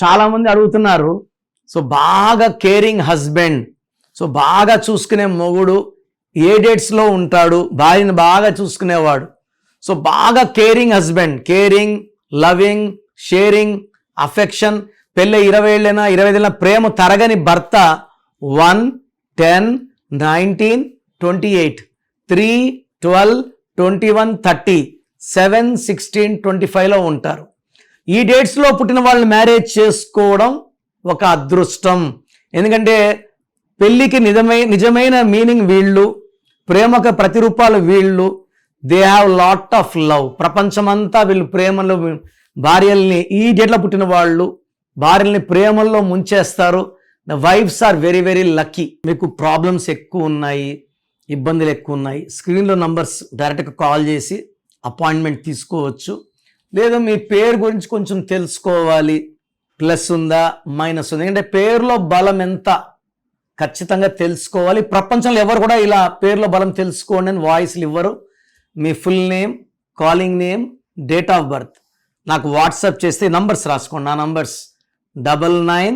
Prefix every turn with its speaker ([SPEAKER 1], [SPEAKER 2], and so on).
[SPEAKER 1] చాలామంది అడుగుతున్నారు, సో బాగా కేరింగ్ హస్బెండ్, సో బాగా చూసుకునే మొగుడు ఏ డేట్స్లో ఉంటాడు, భార్యను బాగా చూసుకునేవాడు. సో బాగా caring husband, caring, loving, sharing, affection, పెళ్ళి 20 ఏళ్ళైనా 25 ఏళ్ళైనా ప్రేమ తరగని భర్త 1, 10, 19, 28, 3, 12, 21, 30, 7, 16, 25లో ఉంటారు. ఈ డేట్స్లో పుట్టిన వాళ్ళని మ్యారేజ్ చేసుకోవడం ఒక అదృష్టం. ఎందుకంటే పెళ్ళికి నిజమైన మీనింగ్ వీళ్ళు, ప్రేమకు ప్రతిరూపాలు వీళ్ళు. They have lot of love. ప్రపంచమంతా వీళ్ళు ప్రేమలో, భార్యల్ని ఈ డేట్లో పుట్టిన వాళ్ళు భార్యల్ని ప్రేమల్లో ముంచేస్తారు. The wives are very very lucky. మీకు ప్రాబ్లమ్స్ ఎక్కువ ఉన్నాయి, ఇబ్బందులు ఎక్కువ ఉన్నాయి, స్క్రీన్లో నంబర్స్ డైరెక్ట్గా కాల్ చేసి అపాయింట్మెంట్ తీసుకోవచ్చు. లేదా మీ పేరు గురించి కొంచెం తెలుసుకోవాలి, ప్లస్ ఉందా మైనస్ ఉందా, ఎందుకంటే పేరులో బలం ఎంత ఖచ్చితంగా తెలుసుకోవాలి. ప్రపంచంలో ఎవరు కూడా ఇలా పేరులో బలం తెలుసుకోండి అని వాయిస్లు ఇవ్వరు. మీ full name, calling name, date of birth నాకు వాట్సాప్ చేస్తే నంబర్స్ రాసుకోండి. నా నంబర్స్ 99